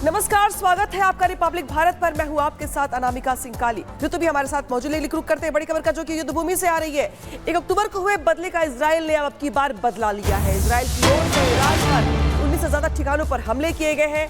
नमस्कार, स्वागत है आपका रिपब्लिक भारत पर। मैं हूं आपके साथ अनामिका सिंह काली। ऋतु भी हमारे साथ मौजूद है। रुक करते हैं बड़ी खबर का, जो कि युद्ध भूमि से आ रही है। 1 अक्टूबर को हुए बदले का इजराइल ने अब की बार बदला लिया है। इजराइल की ओर से ईरान पर 19 से ज्यादा ठिकानों पर हमले किए गए हैं।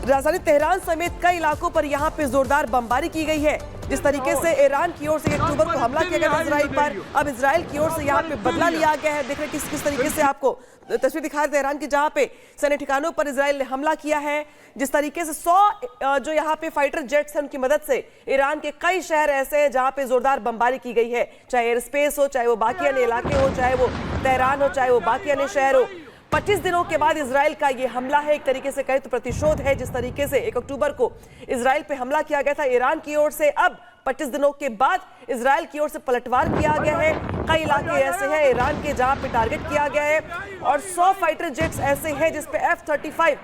राजधानी तेहरान समेत कई इलाकों पर यहाँ पे जोरदार बमबारी की गई है। जिस तरीके से ईरान की ओर से 1 अक्टूबर को हमला किया गया था इजराइल पर, अब इजराइल की ओर से यहाँ पे बदला लिया गया है। देख रहे किस तरीके से आपको तस्वीर दिखा रहे तेहरान की, जहाँ पे सैन्य ठिकानों पर इजराइल ने हमला किया है। जिस तरीके से 100 जो यहाँ पे फाइटर जेट्स हैं, उनकी मदद से ईरान के कई शहर ऐसे हैं जहाँ पे जोरदार बमबारी की गई है। चाहे एयर स्पेस हो, चाहे वो बाकी अन्य इलाके हो, चाहे वो तेहरान हो, चाहे वो बाकी अन्य शहर हो। 25 दिनों के बाद इजराइल का ये हमला है। एक तरीके से कहे तो प्रतिशोध है। जिस तरीके से 1 अक्टूबर को इजराइल पे हमला किया गया था ईरान की ओर से, अब 25 दिनों के बाद इजराइल की ओर से पलटवार किया गया है। कई इलाके ऐसे हैं ईरान के जहां पे टारगेट किया गया है, और 100 फाइटर जेट्स ऐसे हैं जिसपे F-35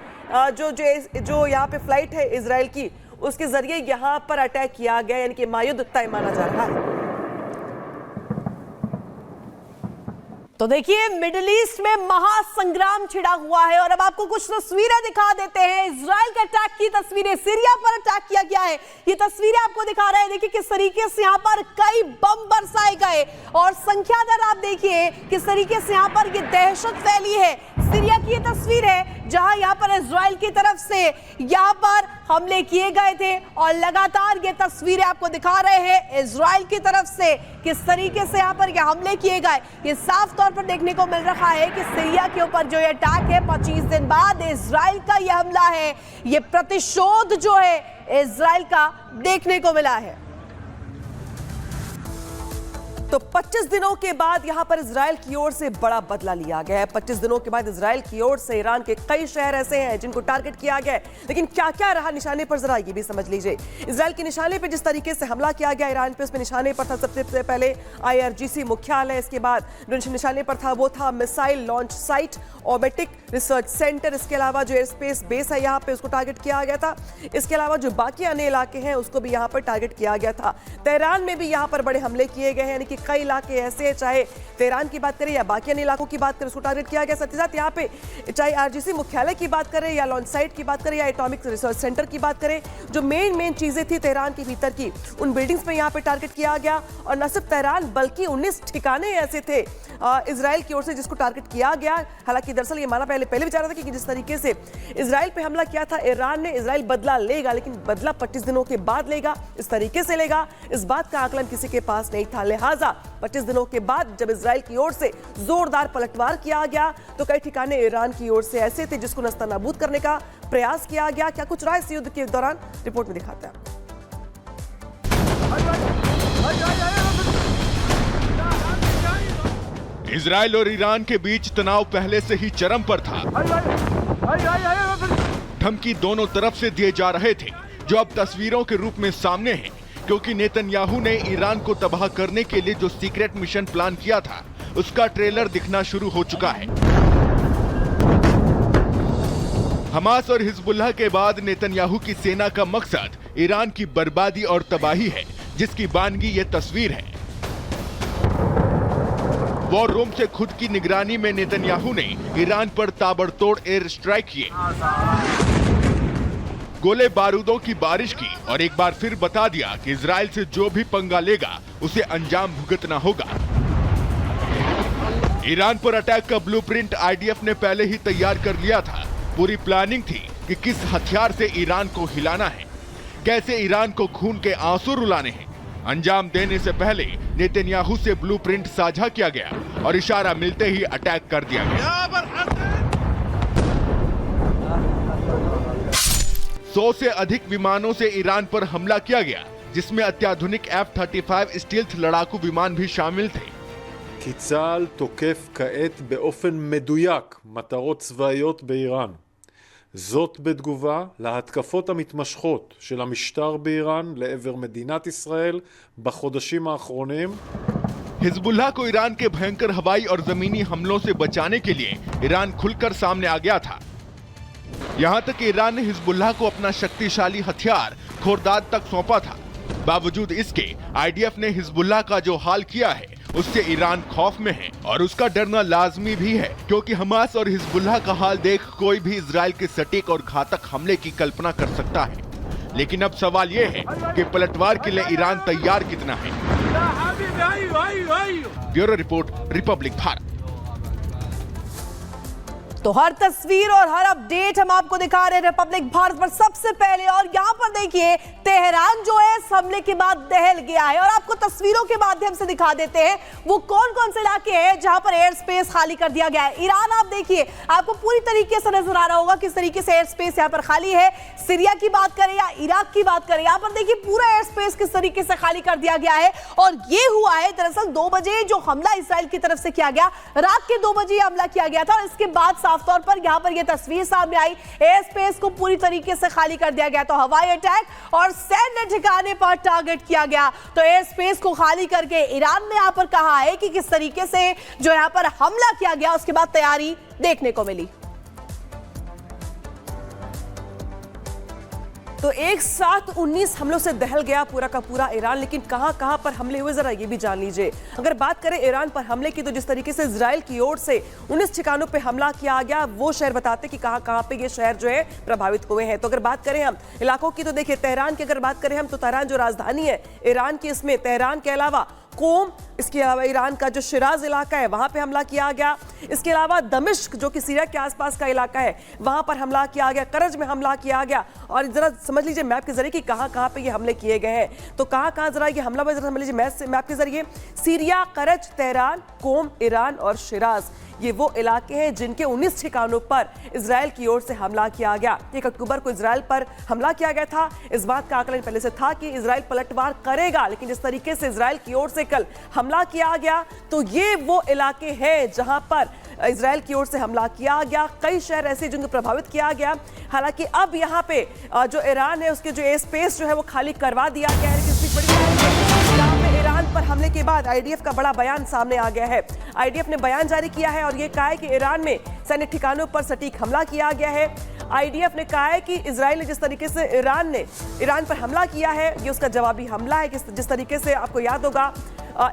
जो यहाँ पे फ्लाइट है इजराइल की, उसके जरिए यहाँ पर अटैक किया गया, यानी कि महायुद्ध तय माना जा रहा है। तो देखिए, मिडिल ईस्ट में महासंग्राम छिड़ा हुआ है और अब आपको कुछ तस्वीरें दिखा देते हैं। इजराइल के अटैक की तस्वीरें, सीरिया पर अटैक किया गया है, ये तस्वीरें आपको दिखा रहे हैं। देखिए किस तरीके से यहाँ पर कई बम बरसाए गए, और संख्या दर आप देखिए किस तरीके से यहाँ पर ये दहशत फैली है। सीरिया की ये तस्वीर है जहां यहाँ पर इजराइल की तरफ से यहाँ पर हमले किए गए थे, और लगातार ये तस्वीरें आपको दिखा रहे हैं इजराइल की तरफ से किस तरीके से यहाँ पर ये हमले किए गए। ये साफ तौर पर देखने को मिल रहा है कि सीरिया के ऊपर जो ये अटैक है, 25 दिन बाद इजराइल का ये हमला है, ये प्रतिशोध जो है इजराइल का देखने को मिला है। तो 25 दिनों के बाद यहां पर इजराइल की ओर से बड़ा बदला लिया गया है। 25 दिनों के बाद इजराइल की ओर से ईरान के कई शहर ऐसे हैं जिनको टारगेट किया गया है। लेकिन क्या क्या रहा निशाने पर, जरा ये भी समझ लीजिए। इजराइल के निशाने पर जिस तरीके से हमला किया गया ईरान पे, उसमें निशाने पर था सबसे पहले IRGC मुख्यालय। इसके बाद जो निशाने पर था वो था मिसाइल लॉन्च साइट, ऑर्बिटिक रिसर्च सेंटर। इसके अलावा जो एयर स्पेस बेस है यहाँ पे, उसको टारगेट किया गया था। इसके अलावा जो बाकी अन्य इलाके हैं उसको भी यहाँ पर टारगेट किया गया था। तेहरान में भी यहाँ पर बड़े हमले किए गए हैं, यानी कि कई इलाके ऐसे हैं, चाहे तेहरान की बात करें या बाकी अन्य इलाकों की बात करें, उसको टारगेट किया गया। साथ ही साथ यहाँ पे चाहे RGC मुख्यालय की बात करें या लॉन्च साइट की बात करें या एटॉमिक रिसर्च सेंटर की बात करें, जो मेन चीजें थी तेहरान के भीतर की, उन बिल्डिंग्स पे यहाँ पे टारगेट किया गया। और न सिर्फ तेहरान बल्कि 19 ठिकाने ऐसे थे इजराइल की ओर से जिसको टारगेट किया गया। हालांकि दरअसल ये माना पहले भी जा रहा था कि जिस तरीके से इजराइल पे हमला किया था ईरान ने, इजराइल बदला लेगा, लेकिन बदला 25 दिनों के बाद लेगा। इस तरीके से लेगा, इस बात का आकलन किसी के पास नहीं था। लिहाजा 25 दिनों के बाद जब इजराइल की ओर से जोरदार पलटवार किया गया, तो कई ठिकाने ईरान की ओर से ऐसे थे जिसको नस्तानाबूद करने का प्रयास किया गया। क्या कुछ रहा इस युद्ध के दौरान, रिपोर्ट में दिखाते हैं। इजराइल और ईरान के बीच तनाव पहले से ही चरम पर था। धमकी दोनों तरफ से दिए जा रहे थे, जो अब तस्वीरों के रूप में सामने हैं, क्योंकि नेतन्याहू ने ईरान को तबाह करने के लिए जो सीक्रेट मिशन प्लान किया था, उसका ट्रेलर दिखना शुरू हो चुका है। हमास और हिजबुल्लाह के बाद नेतन्याहू की सेना का मकसद ईरान की बर्बादी और तबाही है, जिसकी बानगी ये तस्वीर है। वॉर रूम से खुद की निगरानी में नेतन्याहू ने ईरान पर ताबड़तोड़ एयर स्ट्राइक किए, गोले बारूदों की बारिश की, और एक बार फिर बता दिया कि इजराइल से जो भी पंगा लेगा उसे अंजाम भुगतना होगा। ईरान पर अटैक का ब्लूप्रिंट IDF ने पहले ही तैयार कर लिया था। पूरी प्लानिंग थी कि किस हथियार से ईरान को हिलाना है, कैसे ईरान को खून के आंसू रुलाने हैं। अंजाम देने से पहले नेतन्याहू से ब्लूप्रिंट साझा किया गया और इशारा मिलते ही अटैक कर दिया गया। 100 से अधिक विमानों से ईरान पर हमला किया गया, जिसमें अत्याधुनिक F-35 स्टील्थ लड़ाकू विमान भी शामिल थे। כי צה"ל תוקף כעת באופן מדויק מטרות צבאיות באיראן. זאת בתגובה להתקפות המתמשכות של המשטר באיראן לעבר מדינת ישראל בחודשים האחרונים. हिजबुल्लाह को ईरान के भयंकर हवाई और जमीनी हमलों से बचाने के लिए ईरान खुलकर सामने आ गया था। यहां तक ईरान ने हिजबुल्लाह को अपना शक्तिशाली हथियार खोरदाद तक सौंपा था। बावजूद इसके IDF ने हिजबुल्लाह का जो हाल किया है उससे ईरान खौफ में है और उसका डरना लाजमी भी है, क्योंकि हमास और हिजबुल्लाह का हाल देख कोई भी इजराइल के सटीक और घातक हमले की कल्पना कर सकता है। लेकिन अब सवाल ये है कि पलटवार के लिए ईरान तैयार कितना है। Bureau report, Republic Bharat. तो हर तस्वीर और हर अपडेट हम आपको दिखा रहे हैं रिपब्लिक भारत पर सबसे पहले। और यहां पर देखिए तेहरान जो है इस हमले के बाद दहल गया है और आपको तस्वीरों के माध्यम से दिखा देते हैं वो कौन कौन से इलाके हैं जहां पर एयर स्पेस खाली कर दिया गया है। ईरान आप देखिए, आपको पूरी तरीके से नजर आ रहा होगा किस तरीके से एयर स्पेस यहां पर खाली है। सीरिया की बात करें या इराक की बात करें, यहां पर देखिए पूरा एयर स्पेस किस तरीके से खाली कर दिया गया है। और ये हुआ है दरअसल 2 बजे जो हमला इसराइल की तरफ से किया गया, रात के 2 बजे हमला किया गया था और इसके बाद साफ तौर पर यहां पर यह तस्वीर सामने आई, एयर स्पेस को पूरी तरीके से खाली कर दिया गया। तो हवाई अटैक और सैन्य ठिकाने पर टारगेट किया गया। तो एयर स्पेस को खाली करके ईरान ने यहां पर कहा है कि किस तरीके से जो यहां पर हमला किया गया उसके बाद तैयारी देखने को मिली। तो एक साथ 19 हमलों से दहल गया पूरा का पूरा ईरान, लेकिन कहां पर हमले हुए जरा ये भी जान लीजिए। अगर बात करें ईरान पर हमले की, तो जिस तरीके से इजराइल की ओर से 19 ठिकानों पे हमला किया गया, वो शहर बताते कि कहां पे ये शहर जो है प्रभावित हुए हैं। तो अगर बात करें हम इलाकों की, तो देखिए तेहरान की अगर बात करें हम, तो तेहरान जो राजधानी है ईरान की, इसमें तेहरान के अलावा कोम, इसके अलावा ईरान का जो शिराज इलाका है वहां पे हमला किया गया। इसके अलावा दमिश्क जो कि सीरिया के आसपास का इलाका है वहां पर हमला किया गया, करज में हमला किया गया। और जरा समझ लीजिए मैप के जरिए कि कहां पे ये हमले किए गए हैं। तो कहां जरा ये हमला जरा समझ लीजिए मैप के जरिए। सीरिया, करज, तेहरान, कोम, ईरान और शिराज, ये वो इलाके हैं जिनके 19 ठिकानों पर इजराइल की ओर से हमला किया गया। 1 अक्टूबर को इजराइल पर हमला किया गया था। इस बात का आकलन पहले से था कि इजराइल पलटवार करेगा, लेकिन जिस तरीके से इजराइल की ओर से कल हमला किया गया, तो ये वो इलाके हैं जहां पर इजराइल की ओर से हमला किया गया। कई शहर ऐसे जिनको प्रभावित किया गया। हालांकि अब यहाँ पे जो ईरान है उसके जो एयर स्पेस जो है वो खाली करवा दिया गया है। ईरान पर हमले के बाद आईडीएफ का बड़ा बयान सामने आ गया है। आईडीएफ ने बयान जारी किया है और ये कहा है कि ईरान में सैन्य ठिकानों पर सटीक हमला किया गया है। आईडीएफ ने कहा है कि इजराइल ने जिस तरीके से ईरान पर हमला किया है, ये उसका जवाबी हमला है। जिस तरीके से आपको याद होगा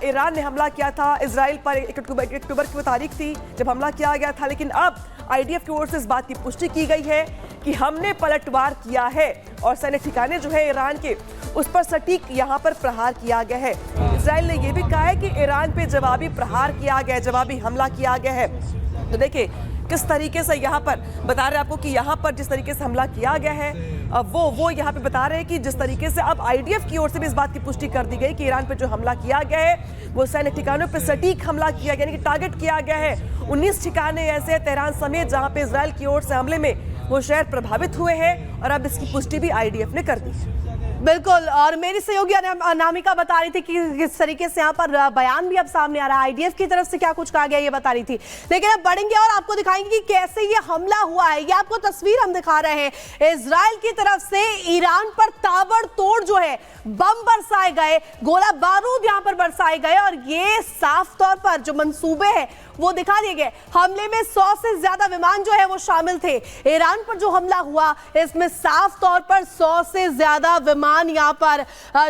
ईरान ने हमला किया था इजराइल पर 1 अक्टूबर की तारीख थी जब हमला किया गया था। लेकिन अब आईडीएफ की ओर से इस बात की पुष्टि की गई है कि हमने पलटवार किया है और सैन्य ठिकाने जो है ईरान के, उस पर सटीक यहाँ पर प्रहार किया गया है। इजराइल ने यह भी कहा है कि ईरान पे जवाबी प्रहार किया गया है, जवाबी हमला किया गया है। तो देखिए किस तरीके से यहाँ पर बता रहे हैं आपको कि यहाँ पर जिस तरीके से हमला किया गया है, वो यहाँ पे बता रहे हैं कि जिस तरीके से अब आईडीएफ की ओर से भी इस बात की पुष्टि कर दी गई कि ईरान पे जो हमला किया गया है वो सैन्य ठिकानों पे सटीक हमला किया गया, यानी कि टारगेट किया गया है। 19 ठिकाने ऐसे तेहरान समेत जहां पे इजराइल की ओर से हमले में वो शहर प्रभावित हुए हैं और अब इसकी पुष्टि भी आईडीएफ ने कर दी है। बिल्कुल, और मेरी सहयोगी अनामिका बता रही थी कि किस तरीके से यहाँ पर बयान भी अब सामने आ रहा है, आईडीएफ की तरफ से क्या कुछ कहा गया ये बता रही थी। लेकिन अब बढ़ेंगे और आपको दिखाएंगे कि कैसे ये हमला हुआ है। ये आपको तस्वीर हम दिखा रहे हैं, इजराइल की तरफ से ईरान पर ताबड़तोड़ जो है बम बरसाए गए, गोला बारूद यहाँ पर बरसाए गए और ये साफ तौर पर जो मंसूबे हैं वो दिखा दिए गए। हमले में 100 से ज्यादा विमान जो है वो शामिल थे। ईरान पर जो हमला हुआ इसमें साफ तौर पर 100 से ज्यादा विमान यहाँ पर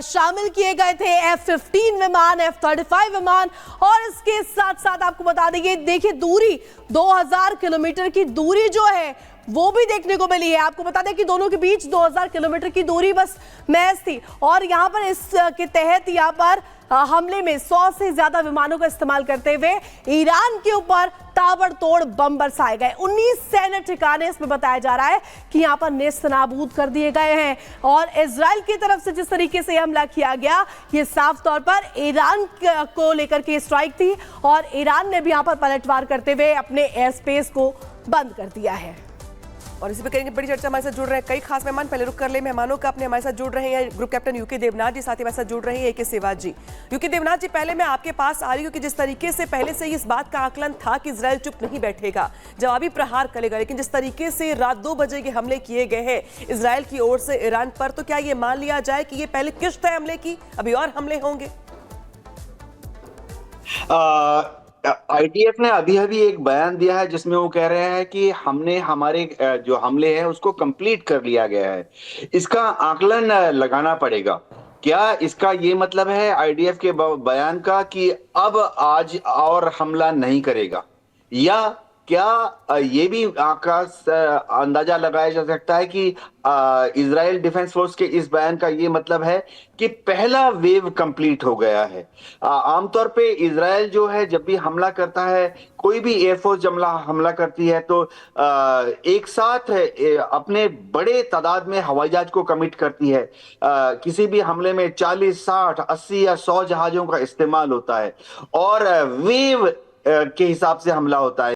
शामिल किए गए थे। F-15 विमान, F-35 विमान, और इसके साथ साथ आपको बता देंगे, देखिए दूरी 2000 किलोमीटर की दूरी जो है वो भी देखने को मिली है। आपको बता दें कि दोनों के बीच 2000 किलोमीटर की दूरी बस महज थी और यहाँ पर इसके तहत यहाँ पर हमले में 100 से ज्यादा विमानों का इस्तेमाल करते हुए ईरान के ऊपर ताबड़तोड़ बम बरसाए गए। 19 सैन्य ठिकाने इसमें बताया जा रहा है कि यहाँ पर नेस्तनाबूद कर दिए गए हैं। और इजराइल की तरफ से जिस तरीके से हमला किया गया, ये साफ तौर पर ईरान को लेकर के स्ट्राइक थी और ईरान ने भी यहाँ पर पलटवार करते हुए अपने एयर स्पेस को बंद कर दिया है। और इसी पे करेंगे बड़ी चर्चा। हमारे साथ जुड़ रहे हैं कई खास मेहमान, पहले रुक कर ले मेहमानों का अपने। हमारे साथ जुड़ रहे हैं ग्रुप कैप्टन यूके देवनाथ जी, साथ ही हमारे साथ जुड़ रहे हैं AK सेहवाग जी। यूके देवनाथ जी, पहले मैं आपके पास आ रही हूँ कि जिस तरीके से पहले से इस बात का आकलन था कि इजराइल चुप नहीं बैठेगा, जवाबी प्रहार करेगा, लेकिन जिस तरीके से रात 2 बजे के हमले किए गए हैं इजराइल की ओर से ईरान पर, तो क्या ये मान लिया जाए कि ये पहले किश्त है हमले की, अभी और हमले होंगे? आईडीएफ ने अभी एक बयान दिया है जिसमें वो कह रहे हैं कि हमने हमारे जो हमले हैं उसको कंप्लीट कर लिया गया है। इसका आकलन लगाना पड़ेगा क्या इसका ये मतलब है आईडीएफ के बयान का कि अब आज और हमला नहीं करेगा, या क्या ये भी अंदाजा लगाया जा सकता है कि इजराइल डिफेंस फोर्स के इस बयान का ये मतलब है कि पहला वेव कंप्लीट हो गया है? आमतौर पे इजराइल जो है जब भी हमला करता है, कोई भी एयरफोर्स जब हमला करती है तो एक साथ अपने बड़े तादाद में हवाई जहाज को कमिट करती है। किसी भी हमले में 40, 60, 80 या 100 जहाजों का इस्तेमाल होता है और वेव के हिसाब से हमला होता है।